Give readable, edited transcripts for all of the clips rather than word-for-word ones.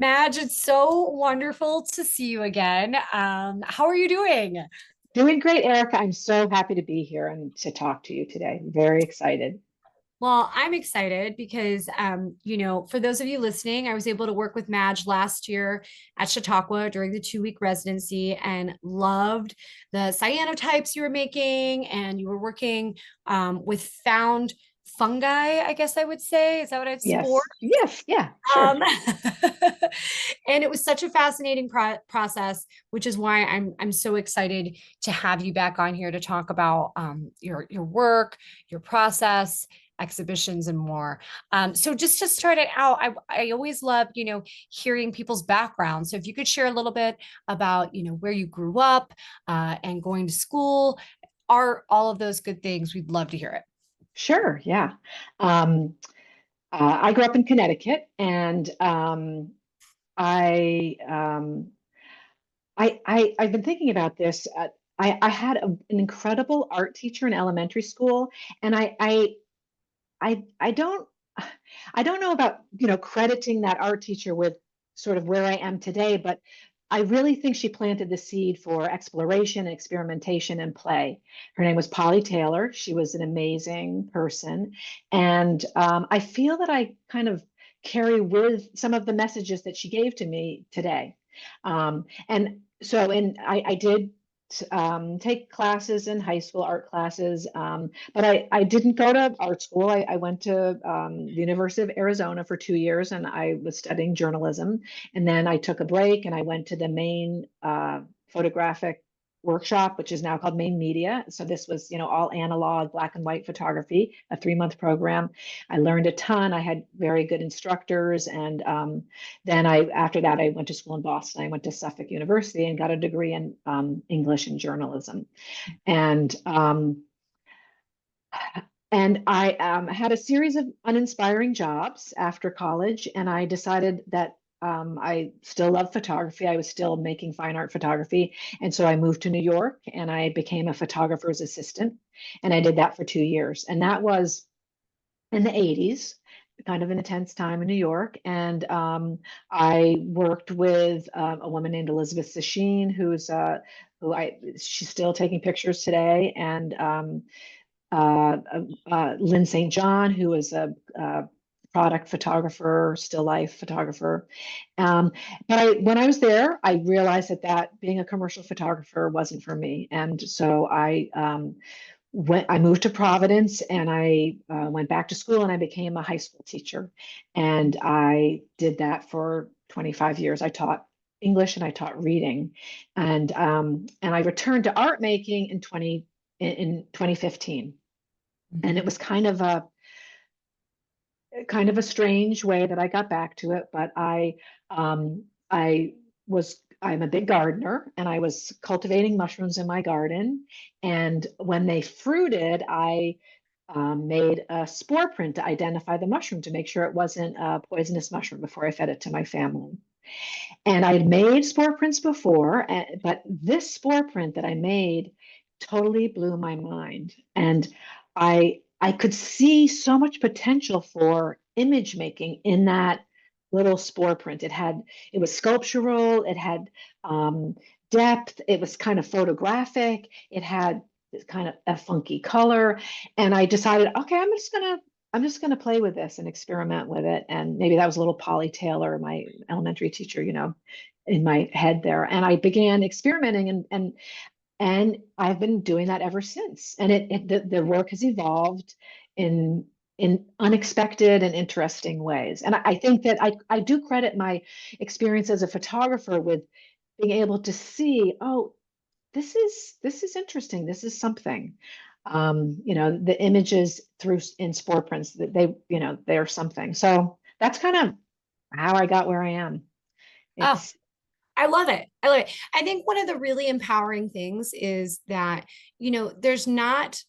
Madge, it's so wonderful to see you again. How are you doing? Doing great, Erica. I'm so happy to be here and to talk to you today. Very excited. Well, I'm excited because, for those of you listening, I was able to work with Madge last year at Chautauqua during the 2 week residency and loved the cyanotypes you were making. And you were working with found fungi, I guess I would say. Is that what it's spores? Yes, yes, yeah, sure. Um, and it was such a fascinating process, which is why I'm so excited to have you back on here to talk about your work, your process, exhibitions, and more. So just to start it out, I always love hearing people's background. So if you could share a little bit about where you grew up and going to school, art, all of those good things, we'd love to hear it. Sure, yeah. Um, I grew up in Connecticut, and I, I've been thinking about this. I had an incredible art teacher in elementary school, and I don't I don't know about, crediting that art teacher with sort of where I am today, but I really think she planted the seed for exploration, experimentation, and play. Her name was Polly Taylor. She was an amazing person. And I feel that I kind of carry with some of the messages that she gave to me today. And I did take classes in high school, art classes, but I didn't go to art school. I went to the University of Arizona for 2 years, and I was studying journalism. And then I took a break and I went to the Maine photographic workshop, which is now called Maine Media. So this was, all analog, black and white photography, a 3-month program. I learned a ton. I had very good instructors, and then after that, I went to school in Boston. I went to Suffolk University and got a degree in English and journalism. And I had a series of uninspiring jobs after college, and I decided that I still love photography. I was still making fine art photography. And so I moved to New York and I became a photographer's assistant. And I did that for 2 years. And that was in the 80s, kind of an intense time in New York. And I worked with a woman named Elizabeth Sacheen, she's still taking pictures today, and Lynn St. John, who is a product photographer, still life photographer. But when I was there, I realized that being a commercial photographer wasn't for me. And so I moved to Providence, and I went back to school, and I became a high school teacher. And I did that for 25 years. I taught English and I taught reading. And I returned to art making in 2015. And it was kind of a strange way that I got back to it, but I'm a big gardener, and I was cultivating mushrooms in my garden. And when they fruited, I made a spore print to identify the mushroom to make sure it wasn't a poisonous mushroom before I fed it to my family. And I had made spore prints before, but this spore print that I made totally blew my mind. And I could see so much potential for image making in that little spore print. It was sculptural, it had depth, it was kind of photographic, it had this kind of a funky color. And I decided, okay, I'm just gonna play with this and experiment with it. And maybe that was a little Polly Taylor, my elementary teacher, in my head there. And I began experimenting, and I've been doing that ever since. And the work has evolved in unexpected and interesting ways. And I think that I do credit my experience as a photographer with being able to see, oh, this is interesting. This is something. The images through in spore prints, that they're something. So that's kind of how I got where I am. Oh, It's I love it. I love it. I think one of the really empowering things is that, there's not,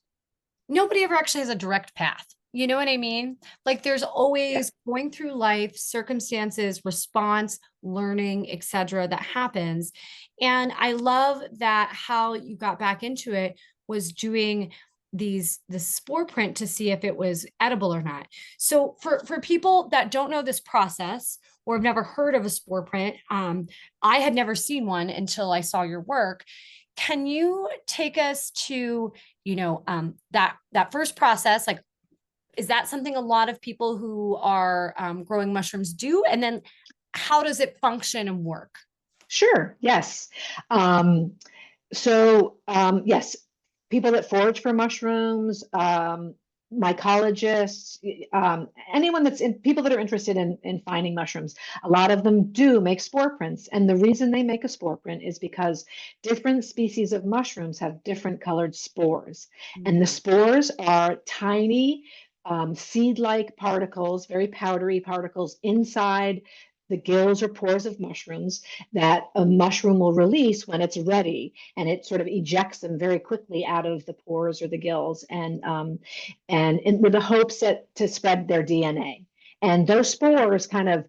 nobody ever actually has a direct path. You know what I mean? Like there's Yeah. always going through life, circumstances, response, learning, etc. that happens. And I love that how you got back into it was doing the spore print to see if it was edible or not. So for people that don't know this process or have never heard of a spore print, I had never seen one until I saw your work. Can you take us to, that first process? Like, is that something a lot of people who are growing mushrooms do? And then how does it function and work? Sure. Yes. Yes, people that forage for mushrooms, mycologists, anyone people that are interested in finding mushrooms, a lot of them do make spore prints. And the reason they make a spore print is because different species of mushrooms have different colored spores. And the spores are tiny, seed-like particles, very powdery particles inside the gills or pores of mushrooms that a mushroom will release when it's ready, and it sort of ejects them very quickly out of the pores or the gills, and with the hopes to spread their DNA. And those spores kind of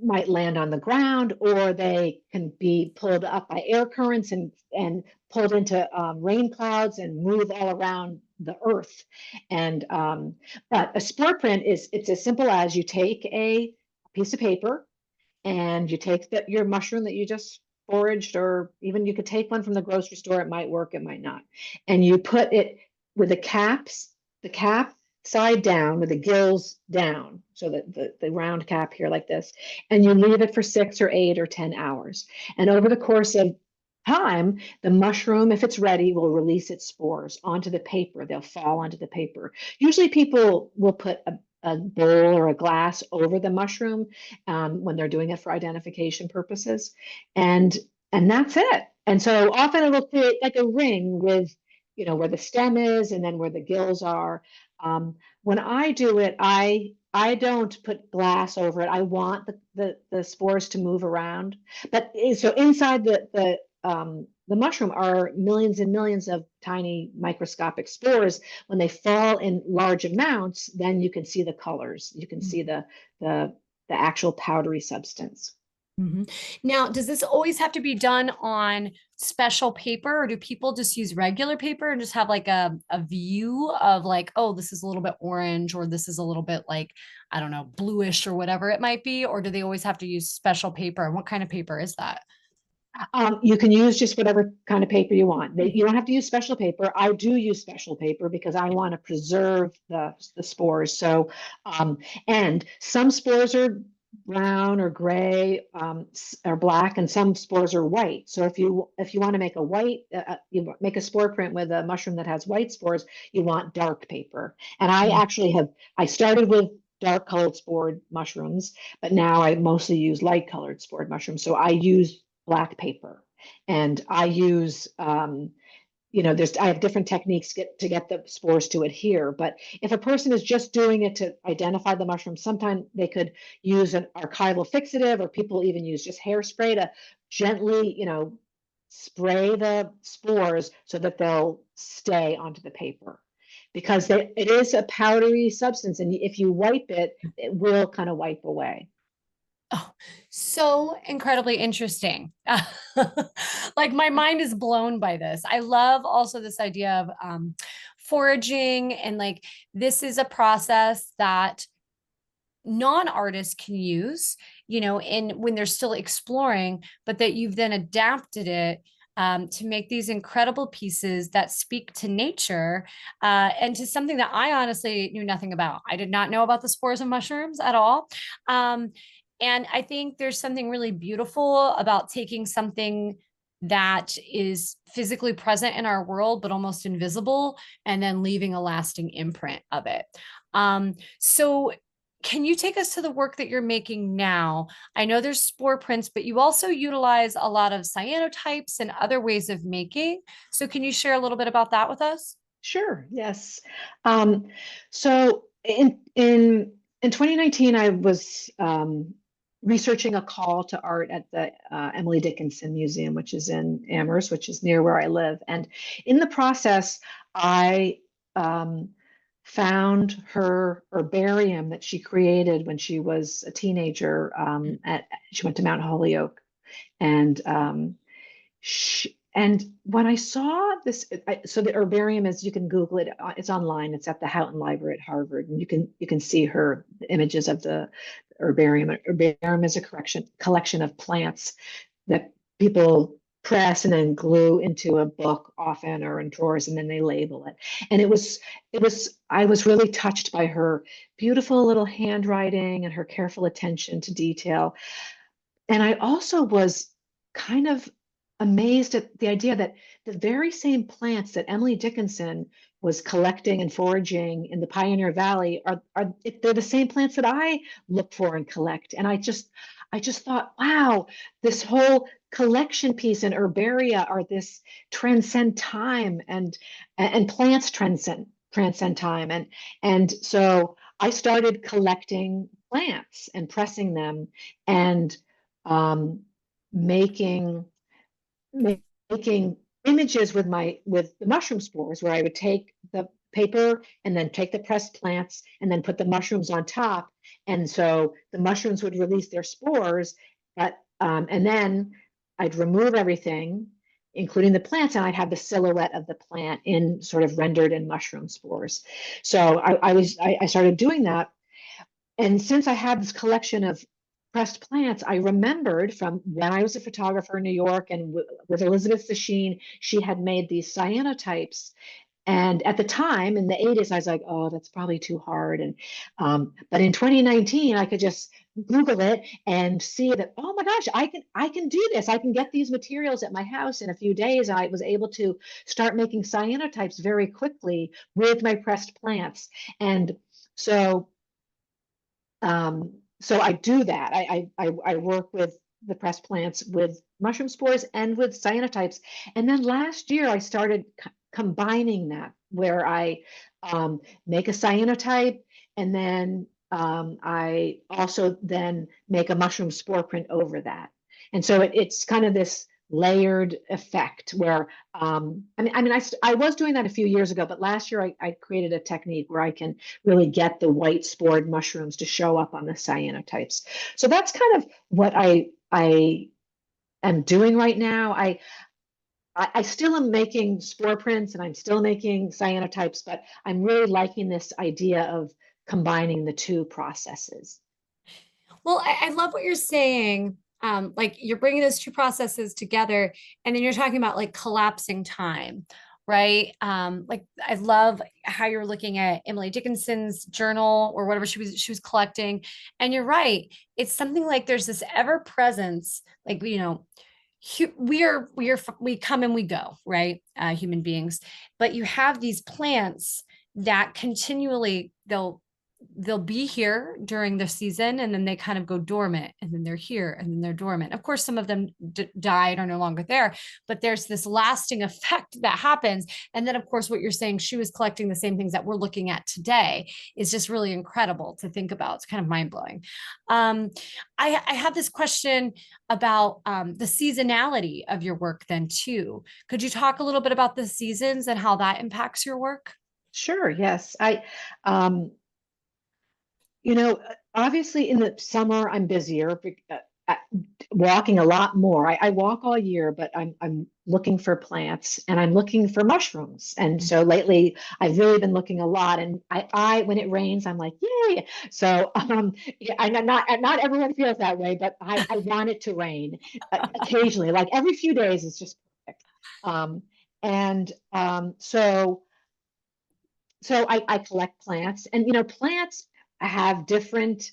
might land on the ground, or they can be pulled up by air currents and pulled into rain clouds and move all around the earth. And but a spore print it's as simple as you take a piece of paper and you take your mushroom that you just foraged, or even you could take one from the grocery store. It might work, it might not. And you put it with the cap side down with the gills down, so that the round cap here like this, and you leave it for 6 or 8 or 10 hours. And over the course of time, the mushroom, if it's ready, will release its spores onto the paper. They'll fall onto the paper. Usually people will put a bowl or a glass over the mushroom when they're doing it for identification purposes. And that's it. And so often it'll create like a ring with, where the stem is and then where the gills are. When I do it, I don't put glass over it. I want the spores to move around. But so inside the mushroom are millions and millions of tiny microscopic spores. When they fall in large amounts, then you can see the colors. You can see the actual powdery substance. Mm-hmm. Now, does this always have to be done on special paper, or do people just use regular paper and just have like a view of like, oh, this is a little bit orange, or this is a little bit like, I don't know, bluish or whatever it might be? Or do they always have to use special paper? And what kind of paper is that? You can use just whatever kind of paper you want. You don't have to use special paper. I do use special paper because I want to preserve the spores. So, and some spores are brown or gray or black, and some spores are white. So if you want to make a white, you make a spore print with a mushroom that has white spores, you want dark paper. And I started with dark colored spored mushrooms, but now I mostly use light colored spored mushrooms. So I use black paper, and I use I have different techniques to get the spores to adhere. But if a person is just doing it to identify the mushroom, sometimes they could use an archival fixative, or people even use just hairspray to gently, spray the spores so that they'll stay onto the paper, because it is a powdery substance, and if you wipe it, it will kind of wipe away. Oh, so incredibly interesting. Like my mind is blown by this. I love also this idea of foraging, and like this is a process that non-artists can use, in when they're still exploring, but that you've then adapted it to make these incredible pieces that speak to nature and to something that I honestly knew nothing about. I did not know about the spores of mushrooms at all. And I think there's something really beautiful about taking something that is physically present in our world, but almost invisible, and then leaving a lasting imprint of it. So can you take us to the work that you're making now? I know there's spore prints, but you also utilize a lot of cyanotypes and other ways of making. So can you share a little bit about that with us? Sure. Yes. So in 2019, I was researching a call to art at the Emily Dickinson Museum, which is in Amherst, which is near where I live. And in the process, I found her herbarium that she created when she was a teenager. She went to Mount Holyoke, and And when I saw this, so the herbarium is, you can Google it. It's online. It's at the Houghton Library at Harvard, and you can see her images of the herbarium. Herbarium is a collection of plants that people press and then glue into a book often, or in drawers, and then they label it. And I was really touched by her beautiful little handwriting and her careful attention to detail. And I also was kind of amazed at the idea that the very same plants that Emily Dickinson was collecting and foraging in the Pioneer Valley they're the same plants that I look for and collect. And I just thought, wow, this whole collection piece in herbaria are this transcend time, and plants transcend time. And so I started collecting plants and pressing them, and um, making making images with the mushroom spores, where I would take the paper and then take the pressed plants and then put the mushrooms on top. And so the mushrooms would release their spores, but and then I'd remove everything, including the plants, and I'd have the silhouette of the plant in sort of rendered in mushroom spores. So I started doing that. And since I had this collection of pressed plants, I remembered from when I was a photographer in New York, and with Elizabeth Sacheen, she had made these cyanotypes. And at the time, in the 80s, I was like, oh, that's probably too hard. And but in 2019, I could just Google it and see that, oh my gosh, I can do this. I can get these materials at my house in a few days. I was able to start making cyanotypes very quickly with my pressed plants. And so so I do that. I work with the pressed plants with mushroom spores and with cyanotypes. And then last year I started combining that, where I make a cyanotype, and then I also then make a mushroom spore print over that. And so it's kind of this layered effect where I was doing that a few years ago, but last year I created a technique where I can really get the white spored mushrooms to show up on the cyanotypes. So that's kind of what I am doing right now. I still am making spore prints and I'm still making cyanotypes, but I'm really liking this idea of combining the two processes. Well, I love what you're saying. Like you're bringing those two processes together, and then you're talking about like collapsing time, right? Like I love how you're looking at Emily Dickinson's journal or whatever she was collecting. And you're right. It's something like there's this ever presence, like, we come and we go, right? Human beings, but you have these plants that continually they'll be here during the season, and then they kind of go dormant, and then they're here, and then they're dormant. Of course, some of them died, are no longer there, but there's this lasting effect that happens. And then of course what you're saying, she was collecting the same things that we're looking at today, is just really incredible to think about. It's kind of mind-blowing. um, I have this question about the seasonality of your work then too. Could you talk a little bit about the seasons and how that impacts your work? Sure, yes. Um, You know, obviously in the summer I'm busier, uh, walking a lot more. I walk all year, but I'm looking for plants and I'm looking for mushrooms. And so lately I've really been looking a lot. And I when it rains, I'm like, yay. So yeah, I'm not everyone feels that way, but I want it to rain occasionally, like every few days is just perfect. Um, and so I collect plants, and plants have different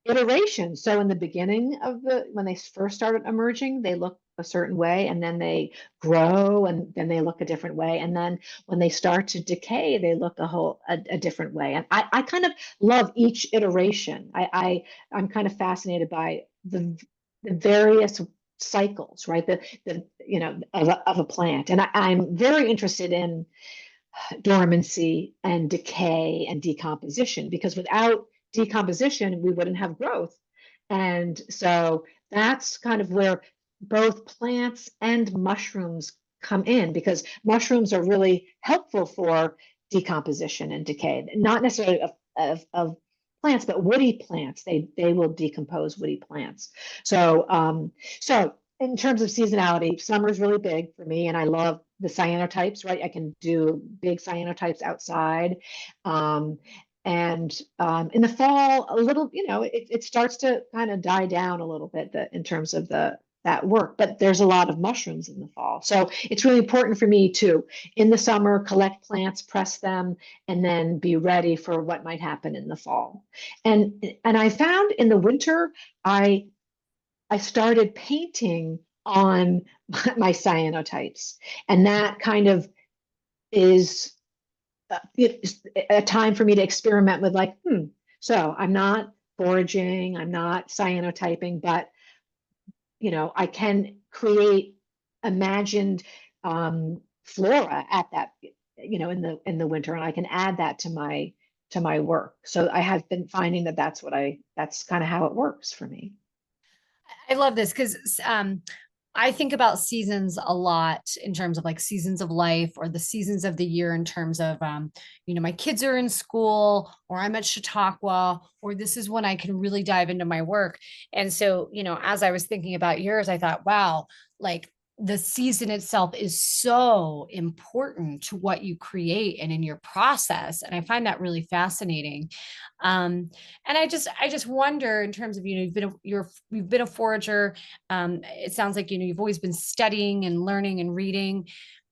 iterations. So in the beginning of when they first started emerging, they look a certain way, and then they grow, and then they look a different way. And then when they start to decay, they look a different way. And I kind of love each iteration. I'm kind of fascinated by the various cycles, right? Of a plant. And I'm very interested in dormancy and decay and decomposition, because without decomposition, we wouldn't have growth. And so that's kind of where both plants and mushrooms come in, because mushrooms are really helpful for decomposition and decay, not necessarily of plants, but woody plants. They will decompose woody plants. So in terms of seasonality, summer is really big for me, and I love the cyanotypes, right? I can do big cyanotypes outside. Um, and in the fall, a little, it starts to kind of die down a little bit in terms of that work, but there's a lot of mushrooms in the fall. So it's really important for me to, in the summer, collect plants, press them, and then be ready for what might happen in the fall. And I found in the winter, I started painting on my cyanotypes, and that kind of is it's a time for me to experiment with, like, so I'm not foraging, I'm not cyanotyping, but I can create imagined flora at that, in the winter, and I can add that to my work. So I have been finding that that's kind of how it works for me. I love this because I think about seasons a lot in terms of like seasons of life or the seasons of the year in terms of, my kids are in school or I'm at Chautauqua or this is when I can really dive into my work. And so, as I was thinking about yours, I thought, wow, like the season itself is so important to what you create and in your process. And I find that really fascinating. And I just wonder in terms of, you've been a forager. It sounds like, you've always been studying and learning and reading.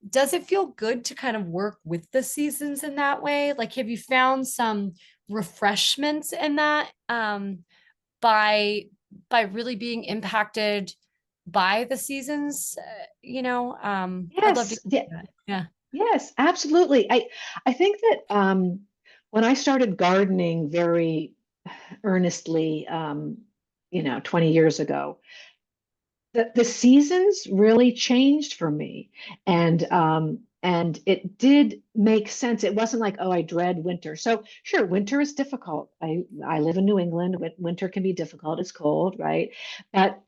Does it feel good to kind of work with the seasons in that way? Like, have you found some refreshments in that, by really being impacted by the seasons? I'd love to Yes, hear that. Yeah. yes, absolutely. I think that when I started gardening very earnestly, 20 years ago, the seasons really changed for me, and it did make sense. It wasn't like, oh, I dread winter. So sure, winter is difficult. I live in New England. Winter can be difficult. It's cold, right? But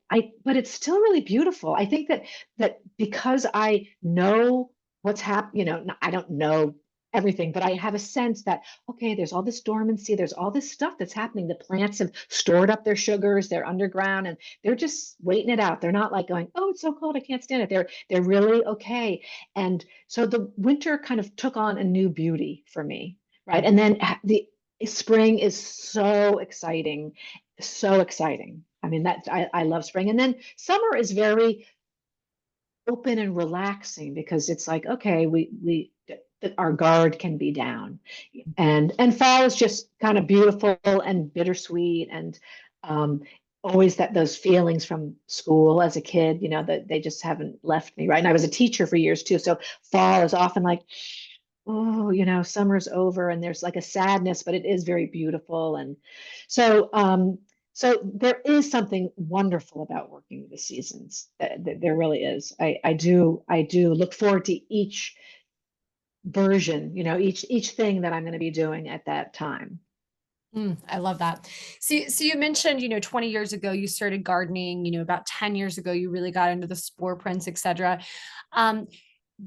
it's still really beautiful. I think that because I know what's happening, I don't know everything, but I have a sense that, okay, there's all this dormancy, there's all this stuff that's happening. The plants have stored up their sugars, they're underground, and they're just waiting it out. They're not like going, oh, it's so cold, I can't stand it. They're really okay. And so the winter kind of took on a new beauty for me, right? And then the spring is so exciting, so exciting. I mean, I love spring. And then summer is very open and relaxing because it's like, okay, we our guard can be down, and fall is just kind of beautiful and bittersweet, and um always those feelings from school as a kid, that they just haven't left me, right? And I was a teacher for years too, so fall is often like, oh, summer's over, and there's like a sadness, but it is very beautiful. And so there is something wonderful about working with the seasons. There really is. I do look forward to each version, each thing that I'm going to be doing at that time. I love that. So you mentioned, 20 years ago you started gardening, about 10 years ago you really got into the spore prints, etc. Um,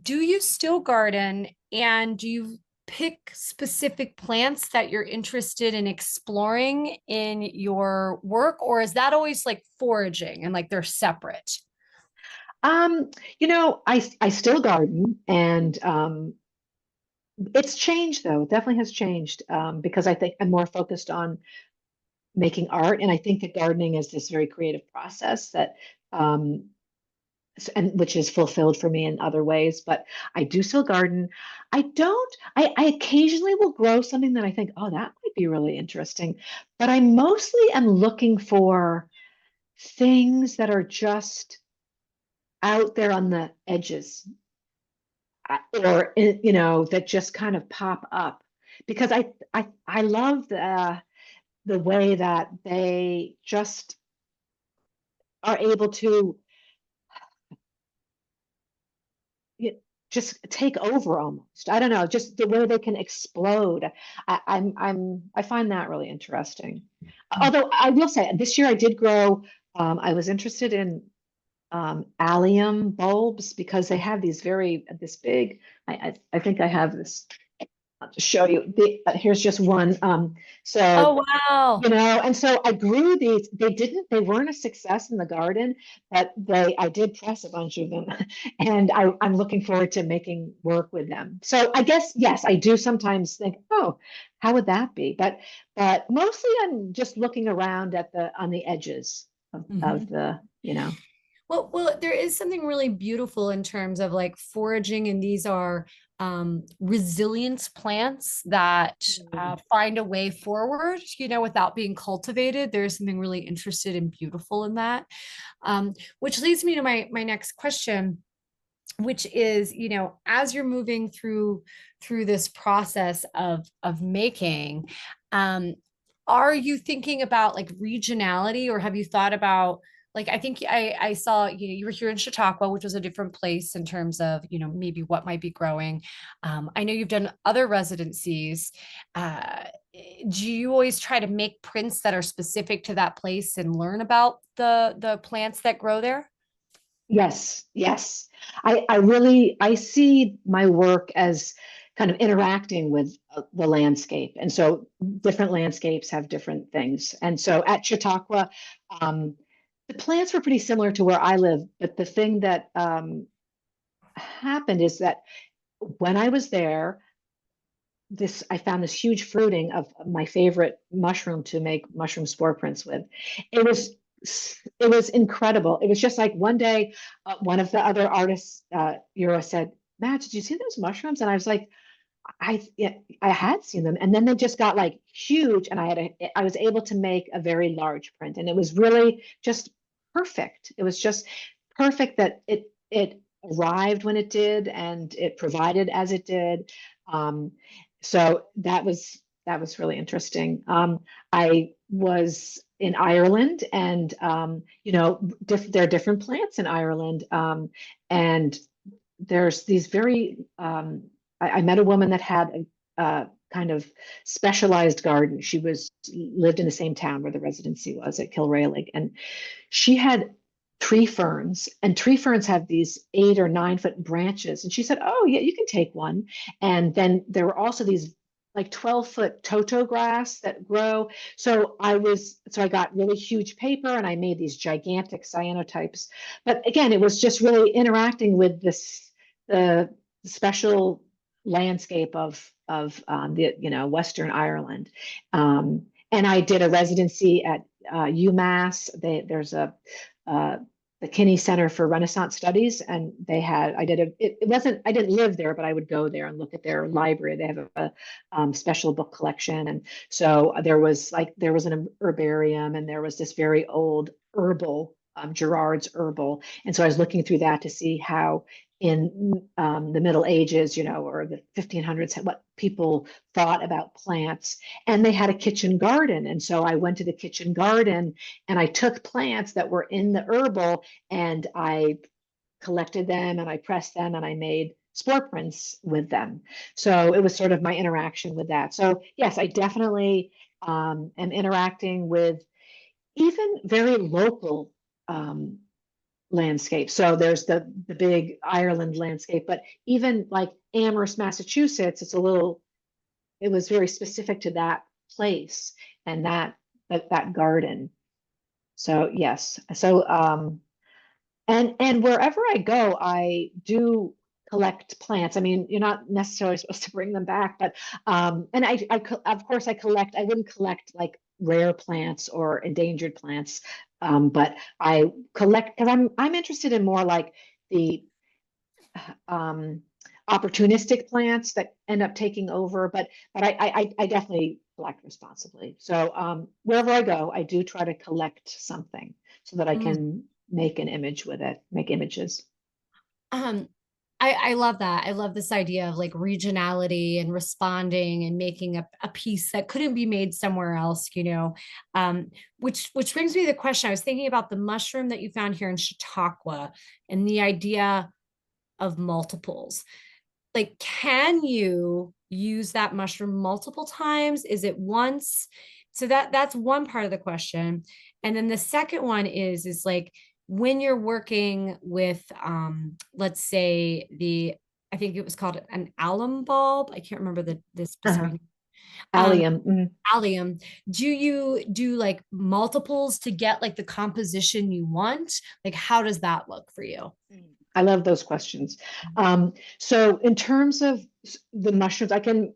do you still garden, and do you pick specific plants that you're interested in exploring in your work, or is that always like foraging and like they're separate? I still garden, and it's changed, though. It definitely has changed, because I think I'm more focused on making art, and I think that gardening is this very creative process that um, and which is fulfilled for me in other ways. But I do still garden. I don't. I occasionally will grow something that I think, oh, that might be really interesting. But I mostly am looking for things that are just out there on the edges, or that just kind of pop up, because I love the way that they just are able to, just take over almost. I don't know, just the way they can explode. I find that really interesting. Although I will say, this year I did grow. I was interested in allium bulbs because they have this big. I think I have this. to show you. Here's just one. So Oh, wow. and so I grew these. They weren't a success in the garden, but I did press a bunch of them, and I'm looking forward to making work with them. So I guess, yes, I do sometimes think, oh, how would that be? But mostly I'm just looking around on the edges of Mhm. the. Well, there is something really beautiful in terms of like foraging, and these are resilience plants that Mm. find a way forward, without being cultivated. There's something really interested and beautiful in that. Which leads me to my next question, which is, as you're moving through this process of making, um, are you thinking about like regionality, or have you thought about, like, I think I saw, you were here in Chautauqua, which was a different place in terms of, maybe what might be growing. I know you've done other residencies. Do you always try to make prints that are specific to that place and learn about the plants that grow there? Yes, yes. I see my work as kind of interacting with the landscape. And so different landscapes have different things. And so at Chautauqua, um, the plants were pretty similar to where I live, but the thing that happened is that when I was there, I found this huge fruiting of my favorite mushroom to make mushroom spore prints with. It was it was incredible. It was just like one day, one of the other artists, Euro, said, "Matt, did you see those mushrooms?" And I was like, yeah, I had seen them, and then they just got like huge, and I was able to make a very large print, and it was really just perfect. It was just perfect that it arrived when it did, and it provided as it did. Um, so that was really interesting. I was in Ireland, and there are different plants in Ireland, and there's these very I met a woman that had a kind of specialized garden. She lived in the same town where the residency was at Rialaig, and she had tree ferns, and tree ferns have these 8 or 9 foot branches. And she said, "Oh, yeah, you can take one." And then there were also these like 12-foot toto grass that grow. So I got really huge paper, and I made these gigantic cyanotypes. But again, it was just really interacting with the special landscape of the Western Ireland. And I did a residency at UMass. There's uh, the Kinney Center for Renaissance Studies, and it wasn't, I didn't live there, but I would go there and look at their library. They have a special book collection. And so there was an herbarium, and there was this very old herbal, Gerard's herbal. And so I was looking through that to see how in the Middle Ages, or the 1500s, what people thought about plants. And they had a kitchen garden. And so I went to the kitchen garden, and I took plants that were in the herbal, and I collected them, and I pressed them, and I made spore prints with them. So it was sort of my interaction with that. So yes, I definitely am interacting with even very local landscape. So there's the big Ireland landscape, but even like Amherst, Massachusetts, it was very specific to that place and that garden. So yes. So and wherever I go, I do collect plants. I mean, you're not necessarily supposed to bring them back, but and of course I wouldn't collect like rare plants or endangered plants. But I collect because I'm interested in more like the um, opportunistic plants that end up taking over. But I definitely collect responsibly. So wherever I go, I do try to collect something so that I Mm. can make an image with it, make images. Um, I love that. I love this idea of like regionality and responding and making a piece that couldn't be made somewhere else, which brings me to the question. I was thinking about the mushroom that you found here in Chautauqua and the idea of multiples. Like, can you use that mushroom multiple times? Is it once? So that's one part of the question. And then the second one is like when you're working with let's say I think it was called an alum bulb. I can't remember the specific Uh-huh. name. Um, Allium. allium. Do you do like multiples to get like the composition you want? Like, how does that look for you? I love those questions. So in terms of the mushrooms, I can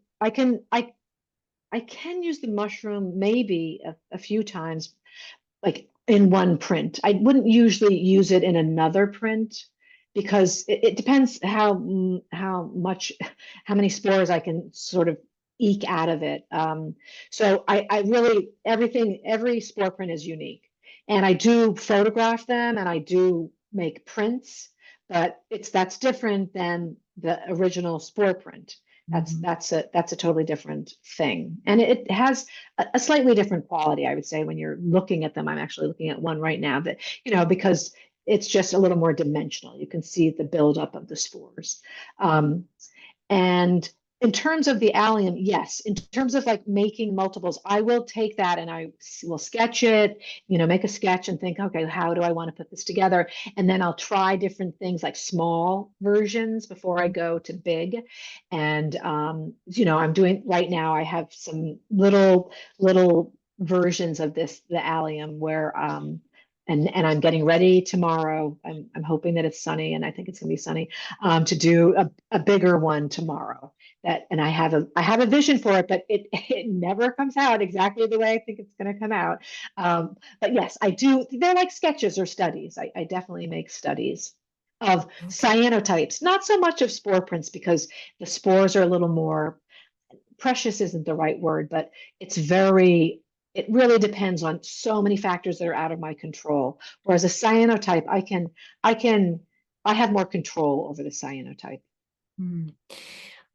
use the mushroom maybe a few times, like in one print. I wouldn't usually use it in another print because it depends how much how many spores I can sort of eke out of it. So I really every spore print is unique, and I do photograph them and I do make prints, but that's different than the original spore print. Mhm. That's a totally different thing, and it has a slightly different quality, I would say, when you're looking at them. I'm actually looking at one right now that, because it's just a little more dimensional. You can see the buildup of the spores. Um, and in terms of the allium, yes, in terms of like making multiples, I will take that and I will sketch it, make a sketch and think, okay, how do I want to put this together? And then I'll try different things like small versions before I go to big. And, I'm doing right now, I have some little versions of the allium where, and I'm getting ready tomorrow. I'm hoping that it's sunny, and I think it's going to be sunny, to do a bigger one tomorrow. And I have a vision for it, but it never comes out exactly the way I think it's going to come out. But yes, I do. They're like sketches or studies. I definitely make studies of Okay. cyanotypes, not so much of spore prints because the spores are a little more precious isn't the right word, but it really depends on so many factors that are out of my control. Whereas a cyanotype, I have more control over the cyanotype. Mm.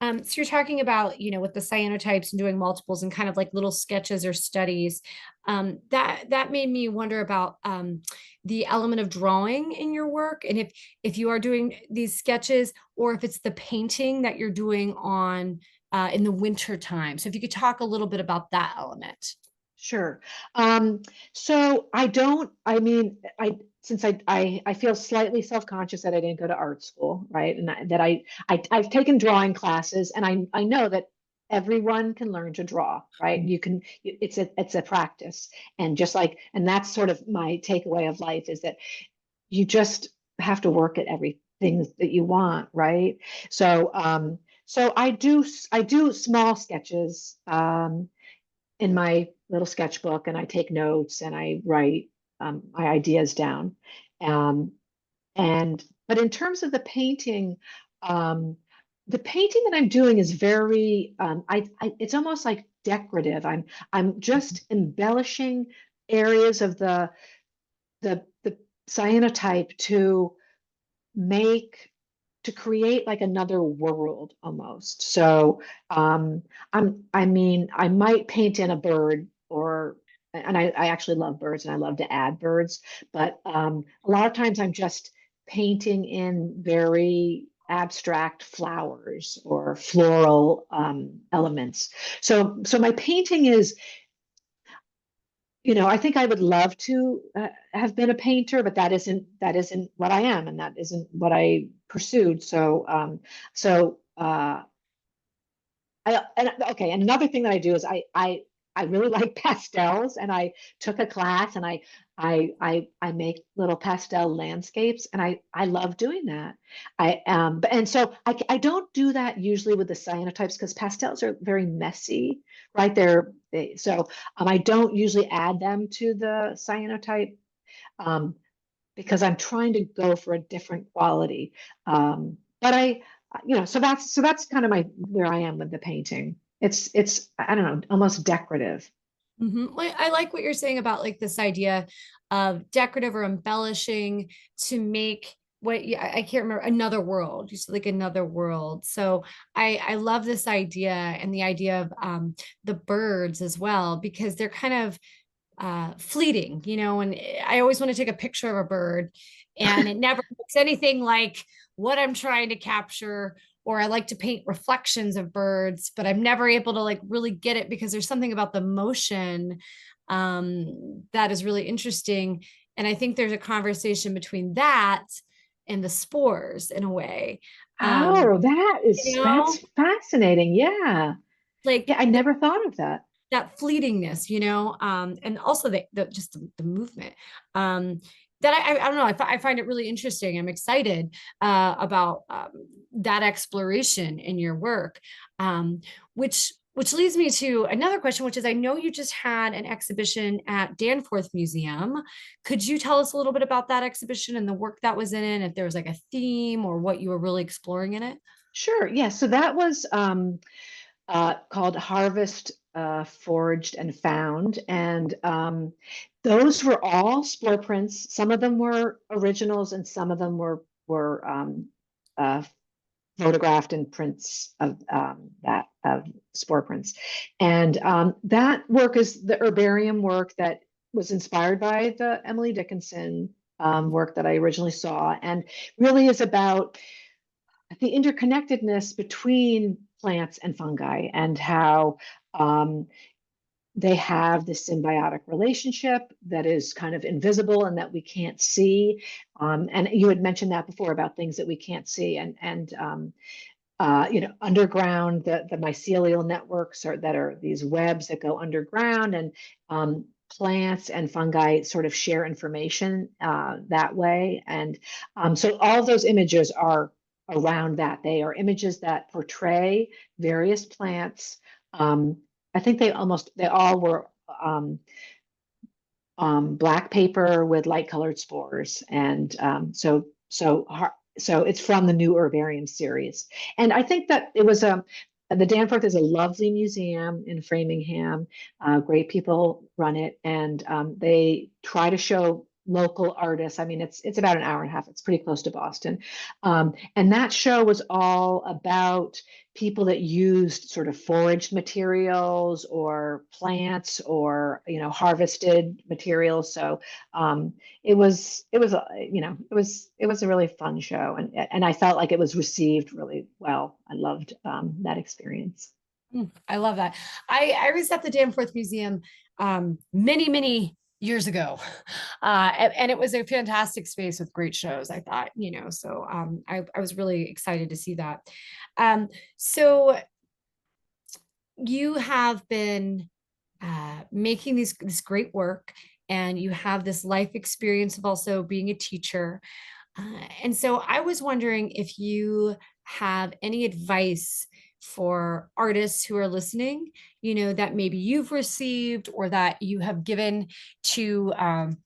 So you're talking about, with the cyanotypes and doing multiples and kind of like little sketches or studies. That made me wonder about the element of drawing in your work, and if you are doing these sketches or if it's the painting that you're doing on in the winter time. So if you could talk a little bit about that element. Sure. So I mean, since I feel slightly self-conscious that I didn't go to art school, right? And I've taken drawing classes, and I know that everyone can learn to draw, right? It's a practice. And that's sort of my takeaway of life is that you just have to work at everything that you want, right? So I do small sketches. In my little sketchbook, and I take notes and I write my ideas down. Um, but in terms of um, the painting that I'm doing is very it's almost like decorative. I'm just embellishing areas of the cyanotype make to create like another world almost. So I mean, I might paint in a bird and I actually love birds and I love to add birds, but a lot of times I'm just painting in very abstract flowers or floral elements. So my painting is, I think I would love to have been a painter, but that isn't what I am, and that isn't what I pursued. So okay, and another thing that I do is I really like pastels, and I took a class, and I make little pastel landscapes, and I love doing that. And so I don't do that usually with the cyanotypes because pastels are very messy, right? I don't usually add them to the cyanotype um, because I'm trying to go for a different quality. But so that's kind of where I am with the painting. It's I don't know, almost decorative. I like what you're saying about like this idea of decorative or embellishing to make I can't remember, another world, just like another world. So I love this idea and the idea of the birds as well, because they're kind of fleeting, and I always want to take a picture of a bird and it never looks anything like what I'm trying to capture. Or I like to paint reflections of birds, but I'm never able to like really get it because there's something about the motion that is really interesting. And I think there's a conversation between that and the spores in a way. Oh, You that's know, fascinating. Yeah. like Yeah, I never thought of that. that fleetingness, and also just the movement. That I don't know. I find it really interesting. I'm excited about that exploration in your work, which leads me to another question, which is I know you just had an exhibition at Danforth Museum. Could you tell us a little bit about that exhibition and the work that was in it, if there was like a theme or what you were really exploring in it? Sure. Yeah. So that was called Harvest, Foraged and Found. And those were all spore prints. Some of them were originals and some of them were uh, photographed in prints of that of spore prints. And that work is the herbarium work that was inspired by the Emily Dickinson work that I originally saw, and really is about the interconnectedness between plants and fungi and how they have this symbiotic relationship that is kind of invisible and that we can't see. And you had mentioned that before about things that we can't see, underground, the mycelial networks that are these webs that go underground, and plants and fungi sort of share information that way. And so all of those images are around that. They are images that portray various plants. I think they all were black paper with light colored spores. And so it's from the new herbarium series. And I think that it was the Danforth is a lovely museum in Framingham. Great people run it, and they try to show local artists. I mean, it's about an hour and a half. It's pretty close to Boston, and that show was all about people that used sort of foraged materials or plants or harvested materials. So it was a really fun show, and I felt like it was received really well. I loved that experience. I love that. I was at the Danforth Museum many, many years ago. And it was a fantastic space with great shows, I thought, so I was really excited to see that. So you have been making this great work, and you have this life experience of also being a teacher. And so I was wondering if you have any advice for artists who are listening, that maybe you've received or that you have given to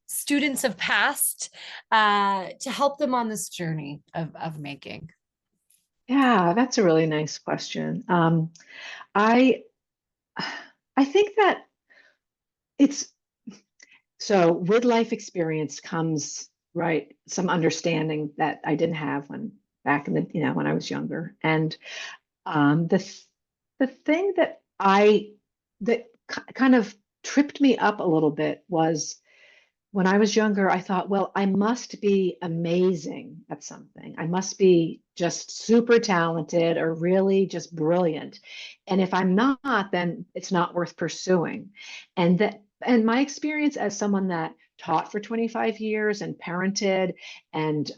students of past to help them on this journey of making. Yeah, that's a really nice question. I I think that it's so with life experience comes, right, some understanding that I didn't have when back in the when I was younger. And the thing that kind of tripped me up a little bit was when I was younger, I thought, well, I must be amazing at something. I must be just super talented or really just brilliant. And if I'm not, then it's not worth pursuing. And my experience as someone that taught for 25 years and parented and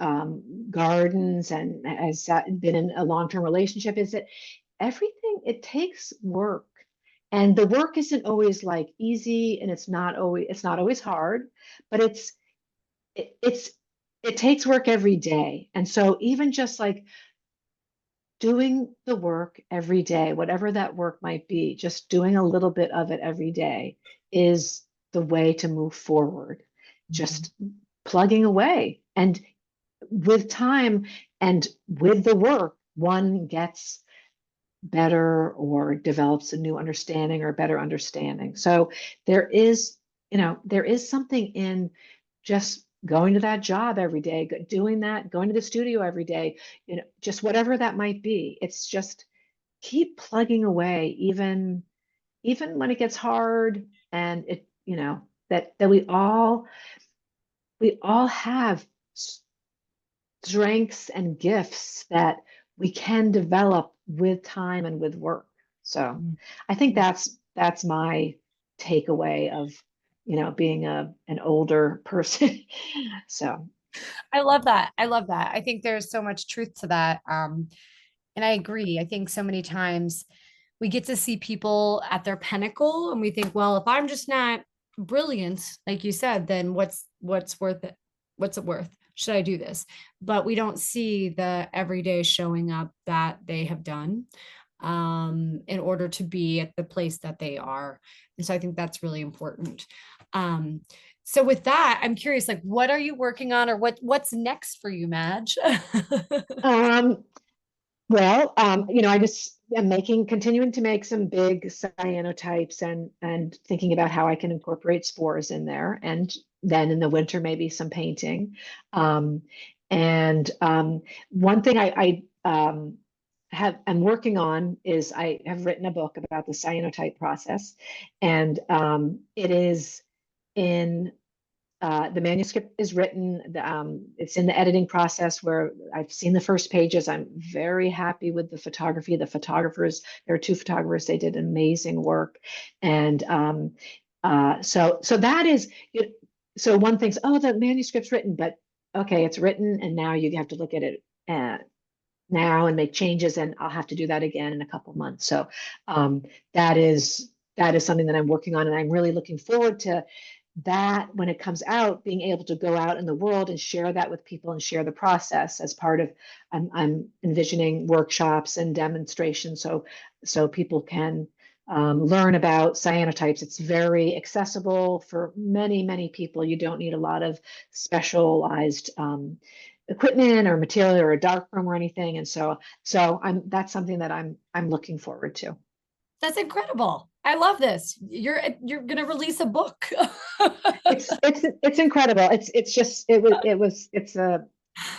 gardens and has been in a long-term relationship is that everything, it takes work. And the work isn't always like easy, and it's not always hard, but it's it takes work every day. And so even just like doing the work every day, whatever that work might be, just doing a little bit of it every day is the way to move forward. Mhm. Just plugging away. And with time and with the work, one gets better or develops a new understanding or better understanding. So there is something in just going to that job every day, doing that, going to the studio every day, just whatever that might be. It's just keep plugging away, even when it gets hard, and that we all have strengths and gifts that we can develop with time and with work. So I think that's my takeaway of being an older person. So I love that. I love that. I think there's so much truth to that. And I agree. I think so many times we get to see people at their pinnacle and we think, well, if I'm just not brilliant, like you said, then what's worth it? What's it worth? Should I do this? But we don't see the everyday showing up that they have done in order to be at the place that they are. And so I think that's really important. Um, so with that, I'm curious, like, what are you working on, or what's next for you, Madge? Um, I just am continuing to make some big cyanotypes and thinking about how I can incorporate spores in there. And then in the winter, maybe some painting. Um, and one thing I'm working on is I have written a book about the cyanotype process, and it is in the manuscript is written. It's in the editing process where I've seen the first pages. I'm very happy with the photography. The photographers, there are two photographers, they did amazing work. And so that is, so one thinks, oh, the manuscript's written, but okay, it's written, and now you have to look at it now and make changes, and I'll have to do that again in a couple months. So um, that is something that I'm working on, and I'm really looking forward to that when it comes out, being able to go out in the world and share that with people and share the process as part of. I'm envisioning workshops and demonstrations so people can learn about cyanotypes. It's very accessible for many people. You don't need a lot of specialized equipment or material or a darkroom or anything. And so that's something that I'm looking forward to. That's incredible. I love this. You're gonna release a book. It's incredible. It's just it's a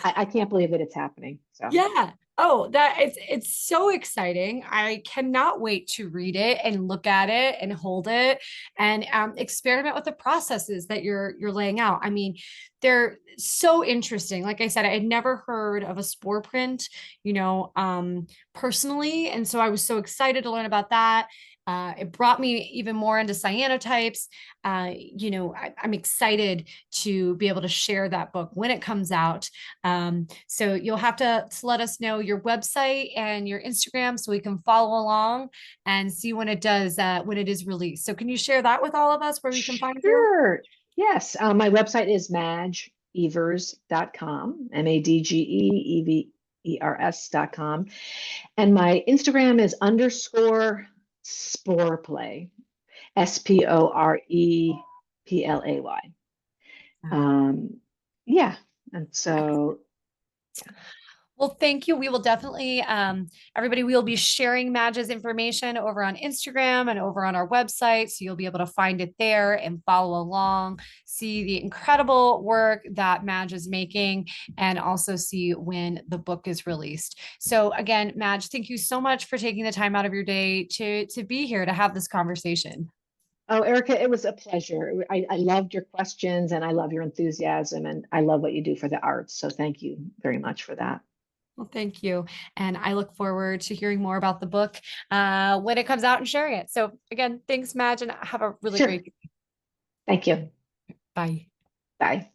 I can't believe that it's happening. So Yeah. Oh, that it's so exciting. I cannot wait to read it and look at it and hold it and experiment with the processes that you're laying out. I mean, they're so interesting. Like I said, I had never heard of a spore print, personally, and so I was so excited to learn about that. It brought me even more into cyanotypes. I'm excited to be able to share that book when it comes out. So you'll have to let us know your website and your Instagram so we can follow along and see when when it is released. So can you share that with all of us where we can find you? sure. Yes. My website is madgeevers.com, MADGEEVERS.com. And my Instagram is _ spore play, SPOREPLAY. Yeah. And so Well, thank you. We will definitely, everybody, we will be sharing Madge's information over on Instagram and over on our website. So you'll be able to find it there and follow along, see the incredible work that Madge is making, and also see when the book is released. So again, Madge, thank you so much for taking the time out of your day to be here to have this conversation. Oh, Erica, it was a pleasure. I loved your questions and I love your enthusiasm and I love what you do for the arts. So thank you very much for that. Well, thank you. And I look forward to hearing more about the book when it comes out and sharing it. So again, thanks, Madge, and have a really Sure. great day. Thank you. Bye. Bye.